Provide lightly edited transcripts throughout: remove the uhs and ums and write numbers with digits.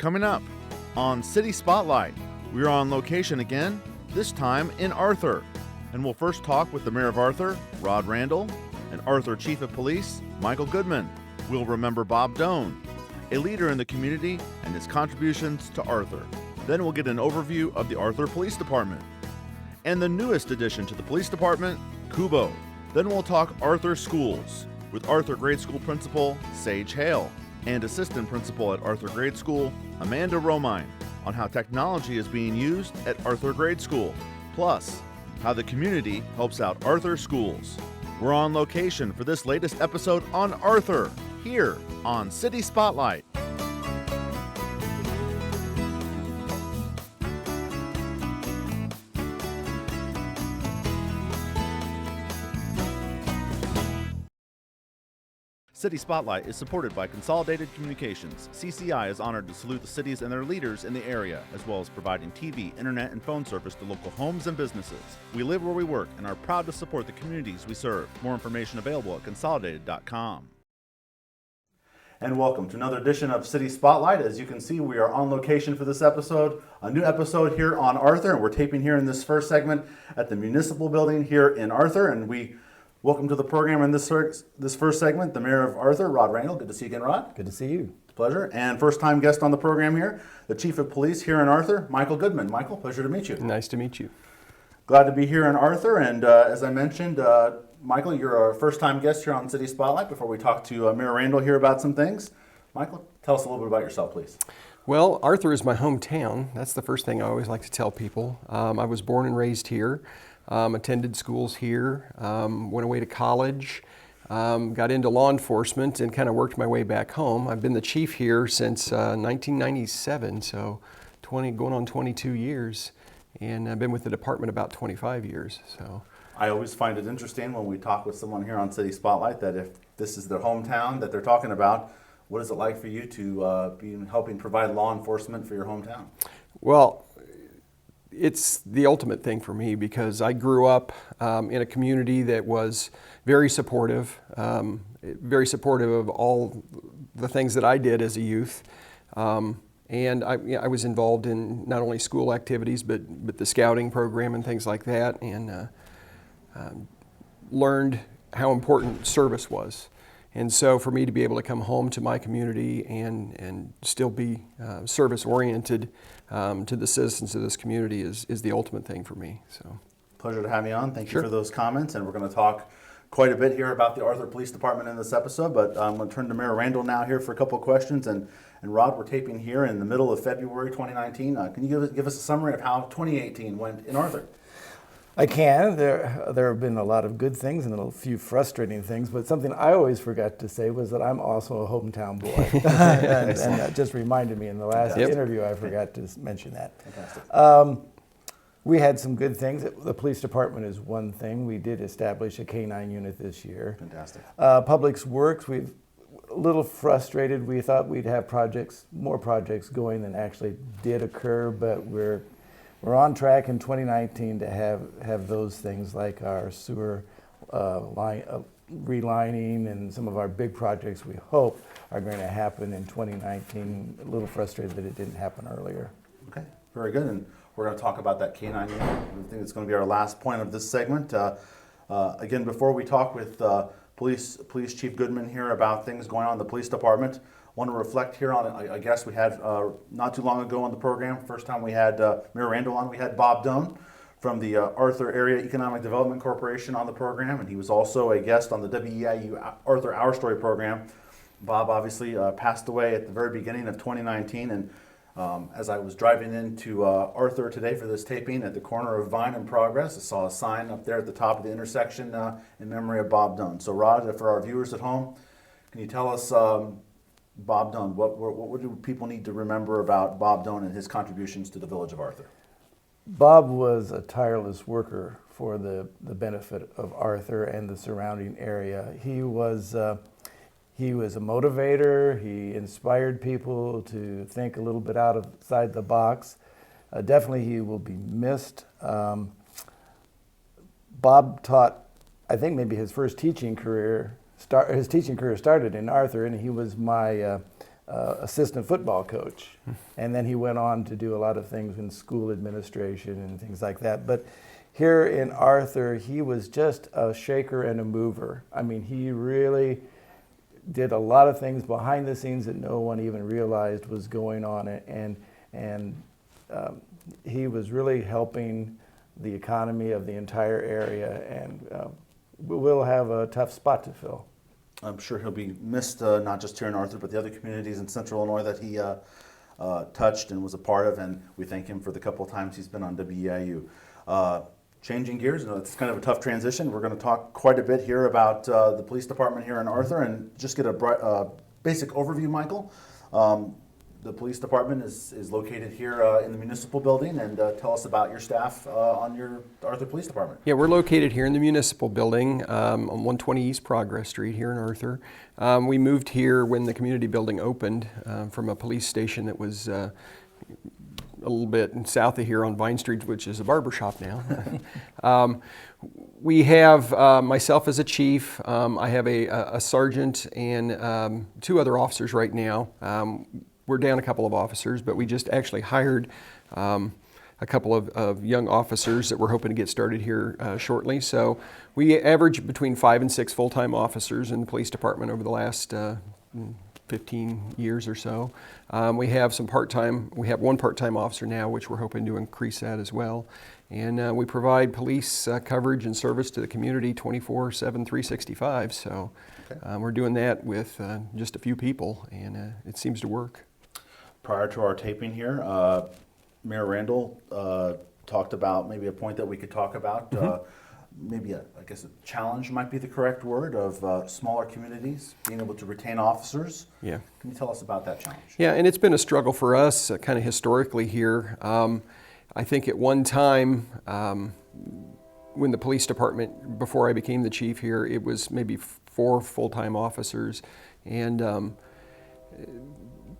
Coming up on City Spotlight, we're on location again, this time in Arthur. And we'll first talk with the Mayor of Arthur, Rod Randall, and Arthur Chief of Police, Michael Goodman. We'll remember Bob Doan, a leader in the community and his contributions to Arthur. Then we'll get an overview of the Arthur Police Department. And the newest addition to the police department, Kubo. Then we'll talk Arthur Schools with Arthur Grade School Principal Sage Hale and Assistant Principal at Arthur Grade School, Amanda Romine, on how technology is being used at Arthur Grade School, plus how the community helps out Arthur Schools. We're on location for this latest episode on Arthur, here on City Spotlight. City Spotlight is supported by Consolidated Communications. CCI is honored to salute the cities and their leaders in the area, as well as providing TV, internet, and phone service to local homes and businesses. We live where we work and are proud to support the communities we serve. More information available at consolidated.com. And welcome to another edition of City Spotlight. As you can see, we are on location for this episode, a new episode here on Arthur, and we're taping here in this first segment at the Municipal Building here in Arthur, and we welcome to the program in this first segment, the Mayor of Arthur, Rod Randall. Good to see you again, Rod. Good to see you. Pleasure. And first-time guest on the program here, the Chief of Police here in Arthur, Michael Goodman. Michael, pleasure to meet you. Nice to meet you. Glad to be here in Arthur. And as I mentioned, Michael, you're our first-time guest here on City Spotlight. Before we talk to Mayor Randall here about some things, Michael, tell us a little bit about yourself, please. Well, Arthur is my hometown. That's the first thing I always like to tell people. I was born and raised here. Attended schools here, went away to college, got into law enforcement and kind of worked my way back home. I've been the chief here since 1997, so going on 22 years, and I've been with the department about 25 years. So I always find it interesting when we talk with someone here on City Spotlight that if this is their hometown that they're talking about, what is it like for you to be helping provide law enforcement for your hometown? Well, it's the ultimate thing for me because I grew up in a community that was very supportive of all the things that I did as a youth. And I was involved in not only school activities, but the scouting program and things like that, and learned how important service was. And so for me to be able to come home to my community and still be service-oriented to the citizens of this community is the ultimate thing for me. So, pleasure to have you on. Thank Sure. you for those comments. And we're going to talk quite a bit here about the Arthur Police Department in this episode. But I'm going to turn to Mayor Randall now here for a couple of questions. And Rod, we're taping here in the middle of February 2019. Can you give us a summary of how 2018 went in Arthur? I can. There have been a lot of good things and a few frustrating things, but something I always forgot to say was that I'm also a hometown boy. and that just reminded me in the last interview I forgot to mention that. Fantastic. We had some good things. The police department is one thing. We did establish a K-9 unit this year. Fantastic. Public Works, we've a little frustrated. We thought we'd have more projects going than actually did occur, but we're on track in 2019 to have those things like our sewer relining and some of our big projects we hope are going to happen in 2019. A little frustrated that it didn't happen earlier. Okay, very good. And we're going to talk about that K-9 unit. I think it's going to be our last point of this segment. Again, before we talk with Police Chief Goodman here about things going on in the police department, want to reflect here on a guest we had not too long ago on the program. First time we had Mayor Randall on, we had Bob Doan from the Arthur Area Economic Development Corporation on the program, and he was also a guest on the WEIU Arthur Our Story program. Bob obviously passed away at the very beginning of 2019, and as I was driving into Arthur today for this taping at the corner of Vine and Progress, I saw a sign up there at the top of the intersection in memory of Bob Doan. So Rod, for our viewers at home, can you tell us Bob Doan, what do people need to remember about Bob Doan and his contributions to the village of Arthur? Bob was a tireless worker for the benefit of Arthur and the surrounding area. He was a motivator. He inspired people to think a little bit outside the box. Definitely he will be missed. Bob taught, I think maybe his first teaching career started in Arthur, and he was my assistant football coach. And then he went on to do a lot of things in school administration and things like that. But here in Arthur, he was just a shaker and a mover. I mean, he really did a lot of things behind the scenes that no one even realized was going on, and he was really helping the economy of the entire area, and we'll have a tough spot to fill. I'm sure he'll be missed, not just here in Arthur, but the other communities in Central Illinois that he touched and was a part of, and we thank him for the couple of times he's been on WEIU. Changing gears, it's kind of a tough transition. We're going to talk quite a bit here about the police department here in Arthur, and just get a basic overview, Michael. The police department is located here in the municipal building, and tell us about your staff on your Arthur Police Department. Yeah, we're located here in the municipal building on 120 East Progress Street here in Arthur. We moved here when the community building opened from a police station that was a little bit south of here on Vine Street, which is a barber shop now. We have myself as a chief. I have a sergeant and 2 other officers right now. We're down a couple of officers, but we just actually hired a couple of young officers that we're hoping to get started here shortly. So we average between 5 and 6 full-time officers in the police department over the last 15 years or so. We have some part-time, we have 1 part-time officer now, which we're hoping to increase that as well. And we provide police coverage and service to the community 24/7, 365. So we're doing that with just a few people, and it seems to work. Prior to our taping here, Mayor Randall talked about maybe a point that we could talk about. Maybe I guess a challenge might be the correct word, of smaller communities being able to retain officers. Yeah. Can you tell us about that challenge? Yeah, and it's been a struggle for us kind of historically here. I think at one time, when the police department, before I became the chief here, it was maybe 4 full-time officers. And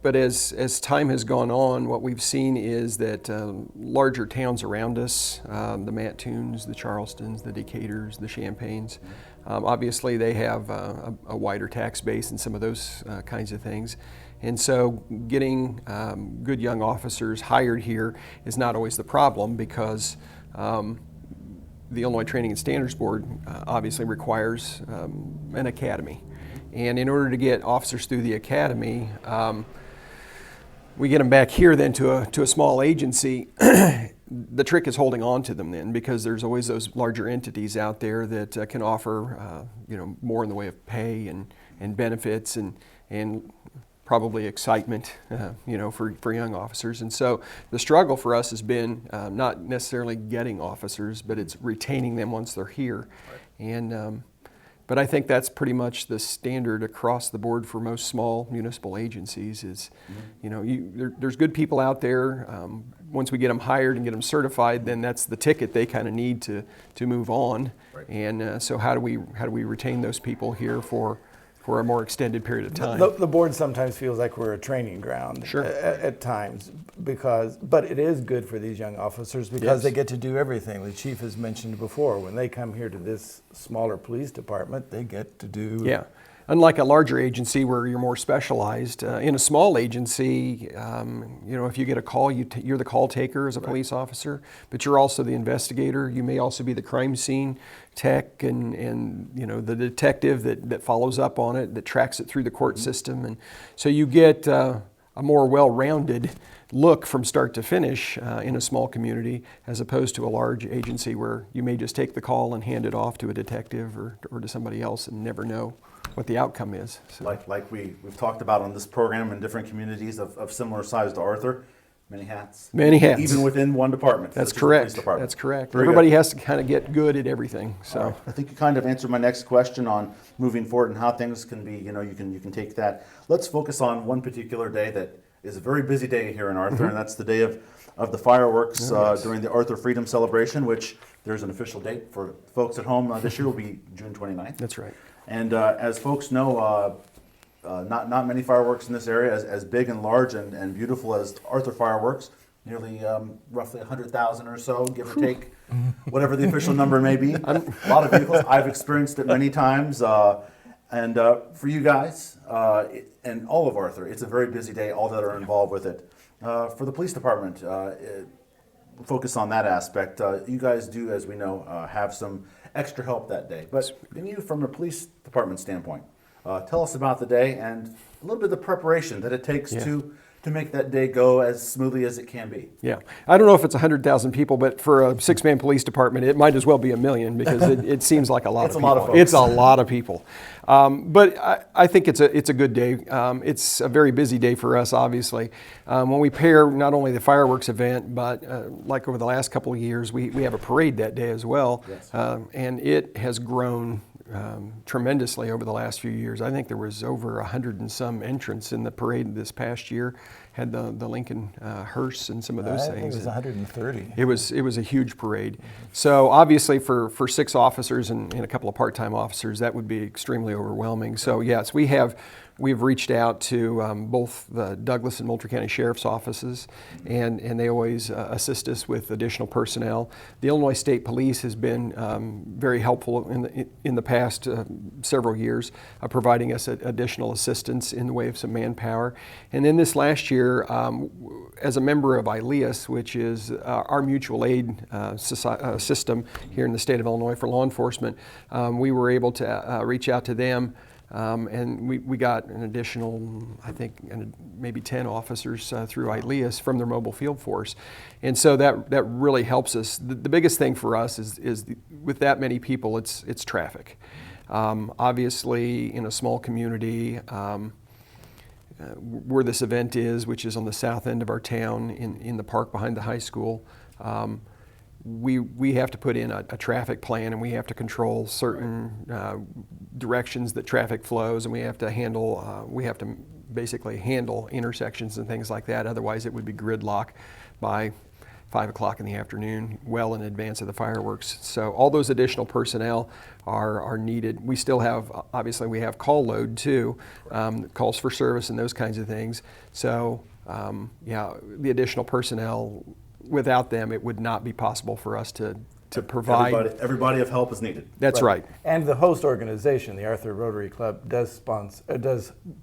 but as time has gone on, what we've seen is that larger towns around us, the Mattoons, the Charlestons, the Decatur's, the Champagnes, obviously they have a wider tax base and some of those kinds of things. And so getting good young officers hired here is not always the problem, because the Illinois Training and Standards Board obviously requires an academy. And in order to get officers through the academy, we get them back here then to a small agency. The trick is holding on to them then, because there's always those larger entities out there that can offer more in the way of pay and benefits and probably excitement for young officers. And so the struggle for us has been not necessarily getting officers, but it's retaining them once they're here. Right. And but I think that's pretty much the standard across the board for most small municipal agencies is, there's good people out there. Once we get them hired and get them certified, then that's the ticket they kind of need to move on. Right. And so how do we retain those people here for a more extended period of time? The board sometimes feels like we're a training ground. Sure. at times, but it is good for these young officers because Yes. they get to do everything. The chief has mentioned before, when they come here to this smaller police department, they get to do. Yeah. Unlike a larger agency where you're more specialized, in a small agency, if you get a call, you're the call taker as a police officer, but you're also the investigator. You may also be the crime scene tech and the detective that follows up on it, that tracks it through the court system. And so you get a more well-rounded look from start to finish in a small community, as opposed to a large agency where you may just take the call and hand it off to a detective or to somebody else and never know what the outcome is. So. Like we've talked about on this program in different communities of similar size to Arthur, many hats. Many hats. Even within one department. That's such as the correct. police department. That's correct. Very Everybody good. has to kind of get good at everything. So All right. I think you kind of answered my next question on moving forward and how things can be, you can take that. Let's focus on one particular day that is a very busy day here in Arthur, and that's the day of the fireworks during the Arthur Freedom Celebration, which there's an official date for folks at home. This year will be June 29th. that's right. And as folks know, not many fireworks in this area as big and large and beautiful as Arthur fireworks. Nearly roughly 100,000 or so, give or take, whatever the official number may be. A lot of vehicles. I've experienced it many times. And for you guys and all of Arthur, it's a very busy day, all that are involved with it. For the police department, focus on that aspect. You guys do, as we know, have some extra help that day. But can you, from a police department standpoint, tell us about the day and a little bit of the preparation that it takes to make that day go as smoothly as it can be? Yeah, I don't know if it's 100,000 people, but for a 6-man police department, it might as well be 1 million because it seems like a lot It's of a people. lot of folks. It's a lot of people. But I think it's a good day. It's a very busy day for us, obviously. When we pair not only the fireworks event, but like over the last couple of years, we have a parade that day as well. Yes. And it has grown tremendously over the last few years. I think there was over 100 and some entrants in the parade this past year. Had the Lincoln hearse and some of those I things. think it was 130. It was a huge parade. So obviously for 6 officers and a couple of part-time officers, that would be extremely overwhelming. So yes, we've reached out to both the Douglas and Moultrie County Sheriff's offices, and they always assist us with additional personnel. The Illinois State Police has been very helpful in the past several years, providing us additional assistance in the way of some manpower. And then this last year, as a member of ILEAS, which is our mutual aid system here in the state of Illinois for law enforcement, we were able to reach out to them. And we got an additional, I think, maybe 10 officers through ILEAS from their mobile field force. And so that really helps us. The biggest thing for us is with that many people, it's traffic. Obviously, in a small community, where this event is, which is on the south end of our town in the park behind the high school, we have to put in a traffic plan, and we have to control certain directions that traffic flows, and we have to basically handle intersections and things like that. Otherwise, it would be gridlock by 5 o'clock in the afternoon, well in advance of the fireworks. So all those additional personnel are needed. We still have, obviously, we have call load too, calls for service and those kinds of things. So the additional personnel, without them, it would not be possible for us to provide. Everybody of help is needed. That's right. And the host organization, the Arthur Rotary Club, does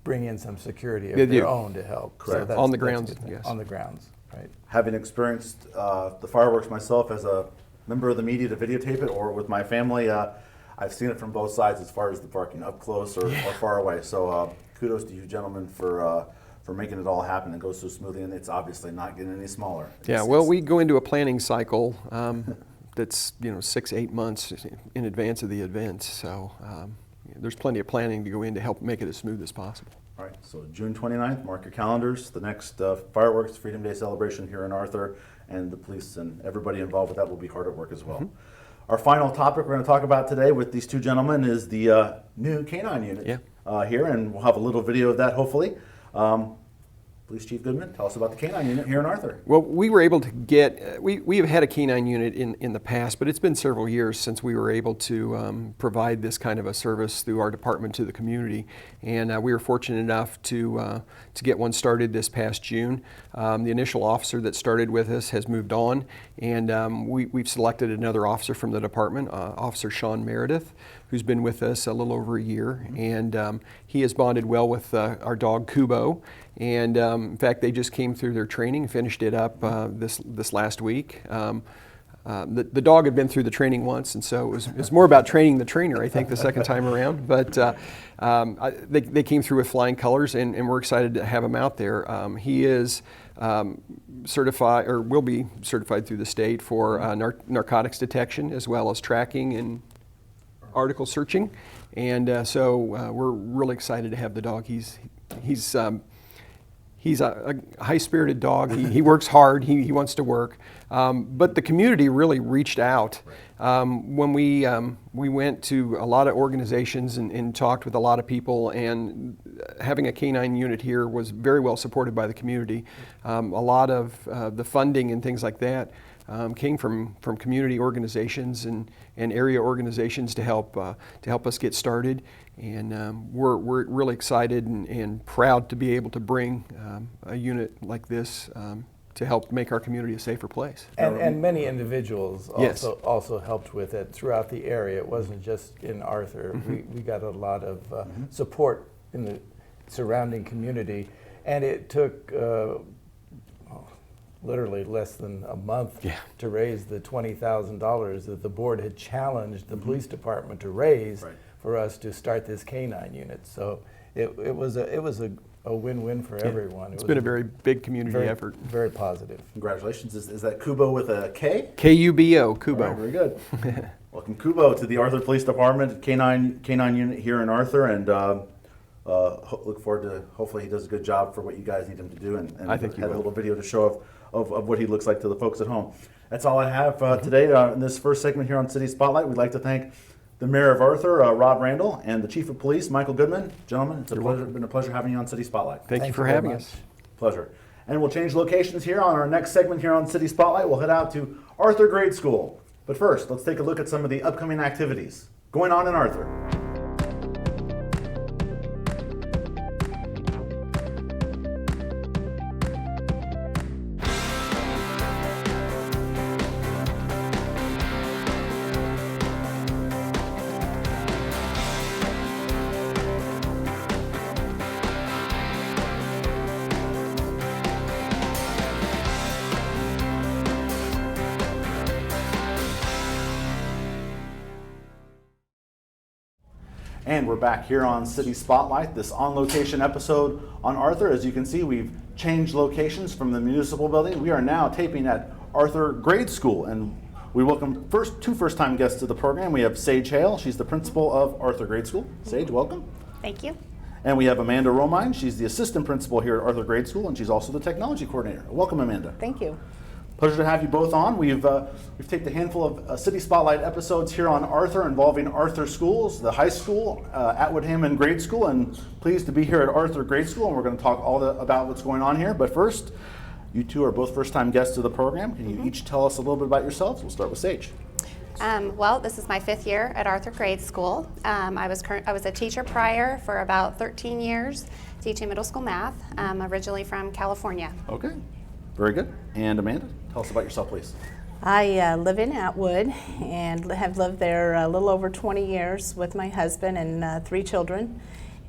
bring in some security of their own to help. Correct. So On the that's grounds, a good thing. yes. On the grounds, right. Having experienced the fireworks myself as a member of the media to videotape it, or with my family, I've seen it from both sides as far as the parking, up close or far away. So kudos to you gentlemen for making it all happen and go so smoothly, and it's obviously not getting any smaller. We go into a planning cycle that's 6-8 months in advance of the event. So there's plenty of planning to go in to help make it as smooth as possible. All right, so June 29th, mark your calendars. The next fireworks Freedom Day celebration here in Arthur, and the police and everybody involved with that will be hard at work as well. Mm-hmm. Our final topic we're going to talk about today with these two gentlemen is the new K-9 unit here, and we'll have a little video of that hopefully. Police Chief Goodman, tell us about the K-9 unit here in Arthur. Well, we were able to get, we have had a K-9 unit in the past, but it's been several years since we were able to provide this kind of a service through our department to the community. And we were fortunate enough to get one started this past June. The initial officer that started with us has moved on, and we've selected another officer from the department, Officer Sean Meredith, who's been with us a little over a year. And he has bonded well with our dog Kubo. And in fact, they just came through their training, finished it up this last week. The dog had been through the training once, and so it was more about training the trainer, I think, the second time around. But they came through with flying colors, and we're excited to have him out there. He is certified, or will be certified through the state for narcotics detection, as well as tracking and article searching. And so we're really excited to have the dog. He's a high-spirited dog. He works hard. He wants to work. But the community really reached out. When we went to a lot of organizations and talked with a lot of people, and having a K-9 unit here was very well supported by the community. A lot of the funding and things like that came from community organizations and area organizations to help us get started. And we're really excited and proud to be able to bring a unit like this to help make our community a safer place. And many individuals Yes. also helped with it throughout the area. It wasn't just in Arthur. We got a lot of support in the surrounding community, and it took literally less than a month to raise the $20,000 that the board had challenged the police department to raise for us to start this K-9 unit. So it was a win-win for everyone. It's been a very big community effort. Very positive. Congratulations. Is that Kubo with a K? KUBO, Kubo. All right, very good. Welcome, Kubo, to the Arthur Police Department, K9 unit here in Arthur, and look forward to, hopefully he does a good job for what you guys need him to do, and I think he had a will. little video to show of what he looks like to the folks at home. That's all I have today in this first segment here on City Spotlight. We'd like to thank the Mayor of Arthur, Rob Randall, and the Chief of Police, Michael Goodman. Gentlemen, it's been a pleasure having you on City Spotlight. Thank you for very having much. us. Pleasure. And we'll change locations here on our next segment here on City Spotlight. We'll head out to Arthur Grade School. But first, let's take a look at some of the upcoming activities going on in Arthur. And we're back here on City Spotlight, this on-location episode on Arthur. As you can see, we've changed locations from the municipal building. We are now taping at Arthur Grade School, and we welcome two first-time guests to the program. We have Sage Hale. She's the principal of Arthur Grade School. Sage, welcome. Thank you. And we have Amanda Romine. She's the assistant principal here at Arthur Grade School, and she's also the technology coordinator. Welcome, Amanda. Thank you. Pleasure to have you both on. We've taken a handful of City Spotlight episodes here on Arthur involving Arthur schools, the high school, Atwood Hammond Grade School, and pleased to be here at Arthur Grade School, and we're going to talk about what's going on here. But first, you two are both first-time guests of the program. Can you each tell us a little bit about yourselves? We'll start with Sage. Well, this is my 5th year at Arthur Grade School. I was a teacher prior for about 13 years, teaching middle school math, originally from California. Okay, very good. And Amanda, tell us about yourself, please. I live in Atwood and have lived there a little over 20 years with my husband and 3 children.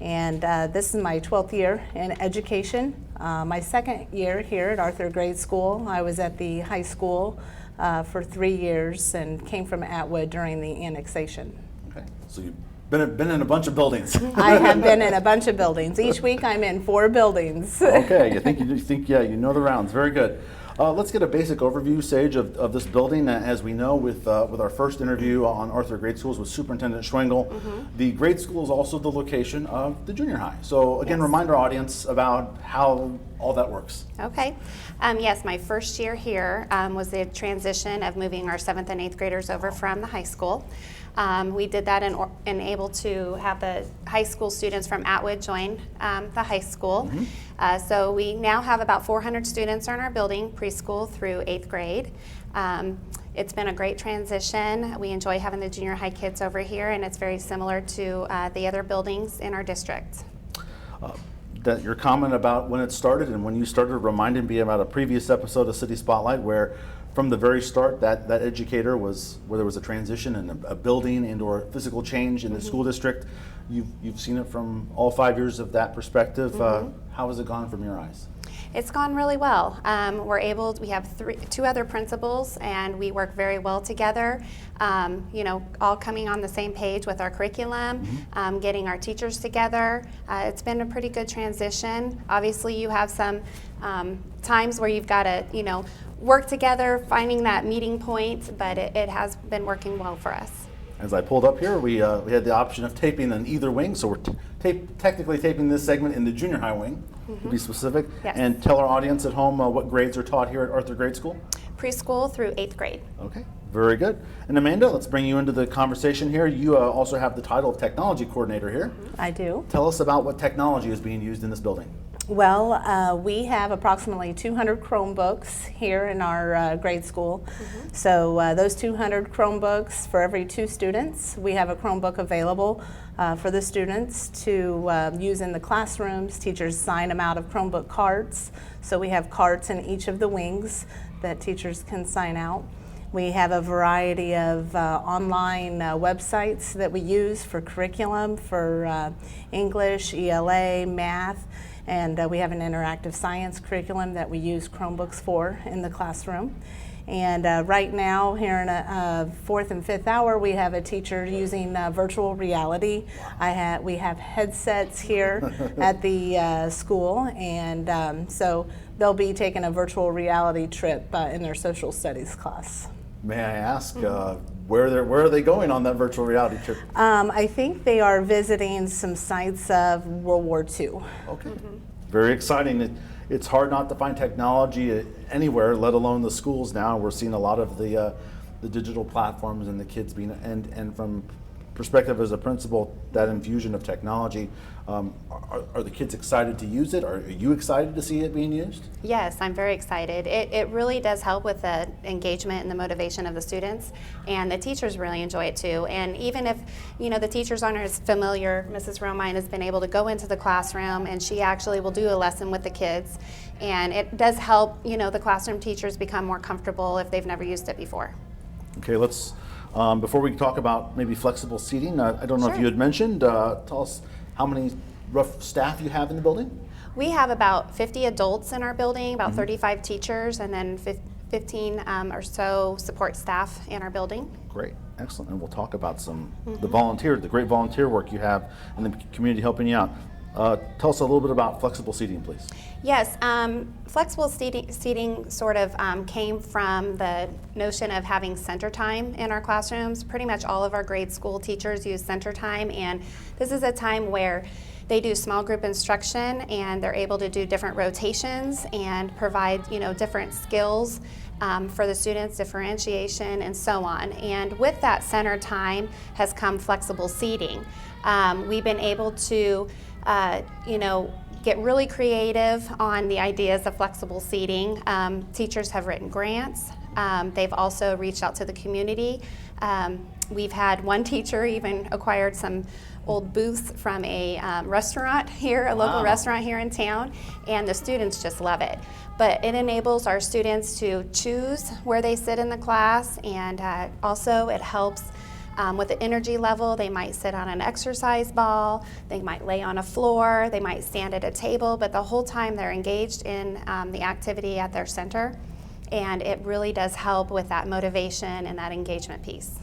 And this is my 12th year in education. My 2nd year here at Arthur Grade School. I was at the high school for 3 years and came from Atwood during the annexation. Okay, so you've been in a bunch of buildings. I have been in a bunch of buildings. Each week I'm in 4 buildings. Okay, you know the rounds. Very good. Let's get a basic overview, Sage, of this building. As we know, with our first interview on Arthur Grade Schools with Superintendent Schwengel, the grade school is also the location of the junior high. So again, remind our audience about how all that works. Okay. Yes, my first year here was the transition of moving our 7th and 8th graders over from the high school. We did that and able to have the high school students from Atwood join the high school. So we now have about 400 students in our building, preschool through 8th grade. It's been a great transition. We enjoy having the junior high kids over here, and it's very similar to the other buildings in our district. That your comment about when it started and when you started reminded me about a previous episode of City Spotlight where from the very start that educator was where there was a transition and a building and or physical change in the school district. You've seen it from all 5 years of that perspective. How has it gone from your eyes? It's gone really well. We have 2 other principals, and we work very well together. All coming on the same page with our curriculum, getting our teachers together. It's been a pretty good transition. Obviously, you have some times where you've got to, work together, finding that meeting point, but it has been working well for us. As I pulled up here, we had the option of taping in either wing, so we're technically taping this segment in the junior high wing, to be specific. Yes. And tell our audience at home what grades are taught here at Arthur Grade School. Preschool through 8th grade. Okay, very good. And Amanda, let's bring you into the conversation here. You also have the title of technology coordinator here. I do. Tell us about what technology is being used in this building. Well, we have approximately 200 Chromebooks here in our grade school. So those 200 Chromebooks, for every 2 students, we have a Chromebook available for the students to use in the classrooms. Teachers sign them out of Chromebook cards. So we have cards in each of the wings that teachers can sign out. We have a variety of online websites that we use for curriculum, for English, ELA, math. And we have an interactive science curriculum that we use Chromebooks for in the classroom. And right now, here in a 4th and 5th hour, we have a teacher using virtual reality. We have headsets here at the school, and so they'll be taking a virtual reality trip in their social studies class. May I ask where are they going on that virtual reality trip? I think they are visiting some sites of World War II. Okay, very exciting. It's hard not to find technology anywhere, let alone the schools now. We're seeing a lot of the digital platforms and the kids being, and from perspective as a principal, that infusion of technology, are the kids excited to use it? Are you excited to see it being used? Yes, I'm very excited. It really does help with the engagement and the motivation of the students, and the teachers really enjoy it too. And even if the teachers aren't as familiar, Mrs. Romine has been able to go into the classroom, and she actually will do a lesson with the kids, and it does help the classroom teachers become more comfortable if they've never used it before. Okay, let's before we talk about maybe flexible seating, I don't know if Sure. you had mentioned, tell us how many rough staff you have in the building? We have about 50 adults in our building, about 35 teachers, and then 15 or so support staff in our building. Great, excellent. And we'll talk about the great volunteer work you have in the community helping you out. Tell us a little bit about flexible seating, please. Yes, flexible seating sort of came from the notion of having center time in our classrooms. Pretty much all of our grade school teachers use center time, and this is a time where they do small group instruction, and they're able to do different rotations and provide different skills for the students, differentiation, and so on. And with that center time has come flexible seating. We've been able to get really creative on the ideas of flexible seating. Teachers have written grants. They've also reached out to the community. We've had one teacher even acquired some old booths from a restaurant here, a local restaurant here in town, and the students just love it. But it enables our students to choose where they sit in the class, and also it helps with the energy level. They might sit on an exercise ball, they might lay on a floor, they might stand at a table, but the whole time they're engaged in the activity at their center, and it really does help with that motivation and that engagement piece.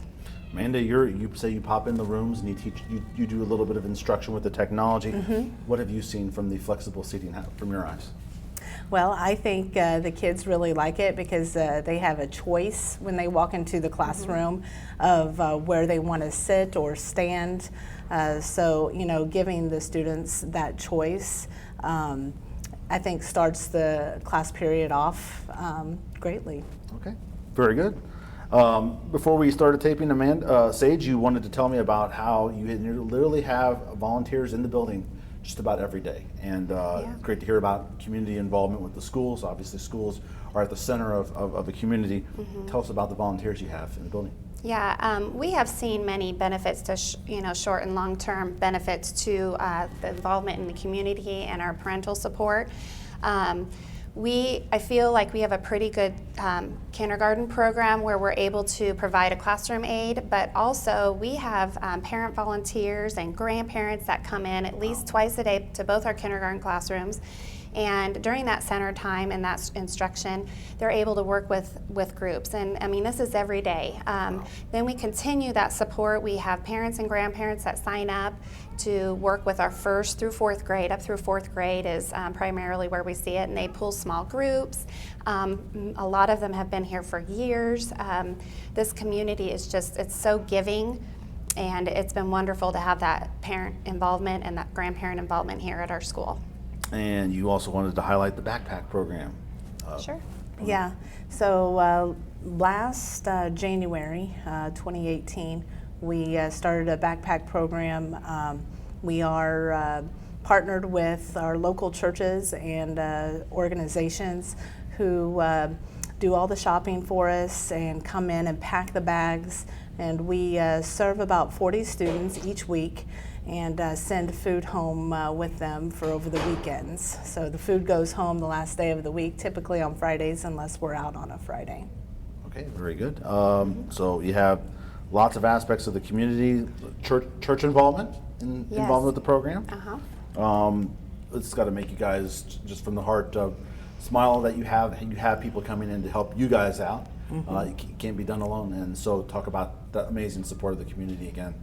Amanda, you say you pop in the rooms and you do a little bit of instruction with the technology. What have you seen from the flexible seating from your eyes? Well, I think the kids really like it because they have a choice when they walk into the classroom of where they want to sit or stand. So, giving the students that choice, I think starts the class period off greatly. Okay, very good. Before we started taping, Sage, you wanted to tell me about how you literally have volunteers in the building just about every day, and great to hear about community involvement with the schools. Obviously, schools are at the center of a community. Tell us about the volunteers you have in the building. Yeah, we have seen many benefits to short and long-term benefits to the involvement in the community and our parental support. I feel like we have a pretty good kindergarten program where we're able to provide a classroom aid, but also we have parent volunteers and grandparents that come in at least twice a day to both our kindergarten classrooms. And during that center time and that instruction, they're able to work with groups. And I mean, this is every day. Then we continue that support. We have parents and grandparents that sign up to work with our 1st through 4th grade. Up through 4th grade is primarily where we see it, and they pull small groups. A lot of them have been here for years. This community is it's so giving, and it's been wonderful to have that parent involvement and that grandparent involvement here at our school. And you also wanted to highlight the backpack program. Sure. Yeah, so last January 2018, we started a backpack program. We are partnered with our local churches and organizations who do all the shopping for us and come in and pack the bags. And we serve about 40 students each week and send food home with them for over the weekends. So the food goes home the last day of the week, typically on Fridays unless we're out on a Friday. Okay, very good. So you have lots of aspects of the community, church involvement, Yes. involved with the program. Uh-huh. It's got to make you guys, just from the heart, smile that you have people coming in to help you guys out. It can't be done alone, and so talk about that amazing support of the community again.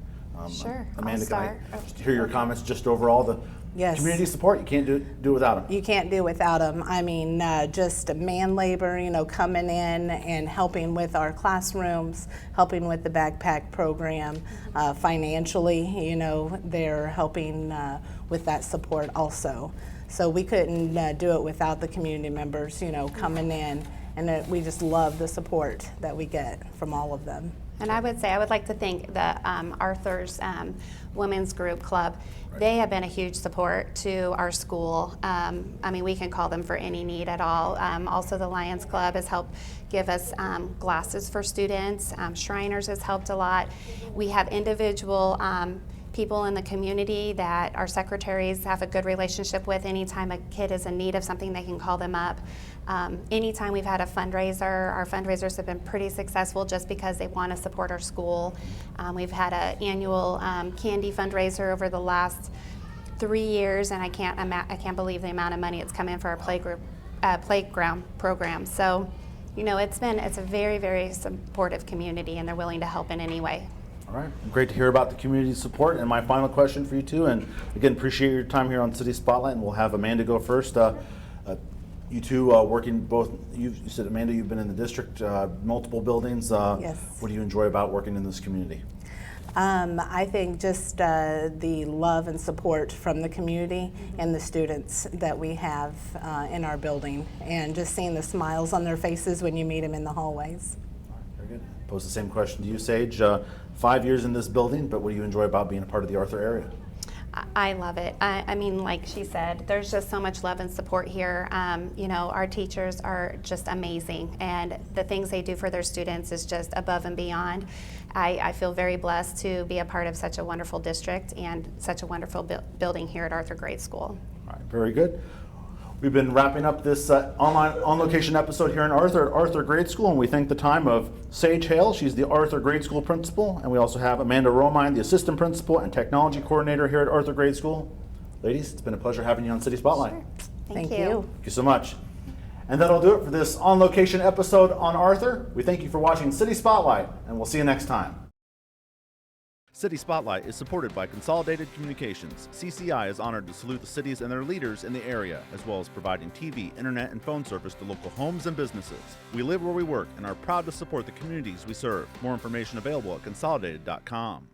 Sure, Amanda, I'll can I start. just hear your comments just overall, the Yes. community support? You can't do it without them. You can't do without them. I mean, just man labor, coming in and helping with our classrooms, helping with the backpack program. Financially, they're helping with that support also. So we couldn't do it without the community members, coming in. And we just love the support that we get from all of them. And I would like to thank the Arthur's Women's Group Club. They have been a huge support to our school. We can call them for any need at all. Also, the Lions Club has helped give us glasses for students. Shriners has helped a lot. We have individual people in the community that our secretaries have a good relationship with. Anytime a kid is in need of something, they can call them up. Anytime we've had a fundraiser, our fundraisers have been pretty successful just because they want to support our school. We've had an annual candy fundraiser over the last 3 years, and I can't believe the amount of money it's come in for our playground program. So, it's a very, very supportive community, and they're willing to help in any way. All right, great to hear about the community support. And my final question for you too, and again, appreciate your time here on City Spotlight, and we'll have Amanda go first. You two working both, you said, Amanda, you've been in the district, multiple buildings. Yes. What do you enjoy about working in this community? I think just the love and support from the community and the students that we have in our building, and just seeing the smiles on their faces when you meet them in the hallways. Very good. Pose the same question to you, Sage. 5 years in this building, but what do you enjoy about being a part of the Arthur area? I love it. Like she said, there's just so much love and support here. Our teachers are just amazing, and the things they do for their students is just above and beyond. I feel very blessed to be a part of such a wonderful district and such a wonderful building here at Arthur Grade School. All right, very good. We've been wrapping up this online on-location episode here in Arthur at Arthur Grade School, and we thank the time of Sage Hale. She's the Arthur Grade School principal, and we also have Amanda Romine, the assistant principal and technology coordinator here at Arthur Grade School. Ladies, it's been a pleasure having you on City Spotlight. Sure. Thank you. Thank you so much. And that'll do it for this on-location episode on Arthur. We thank you for watching City Spotlight, and we'll see you next time. City Spotlight is supported by Consolidated Communications. CCI is honored to salute the cities and their leaders in the area, as well as providing TV, internet, and phone service to local homes and businesses. We live where we work and are proud to support the communities we serve. More information available at consolidated.com.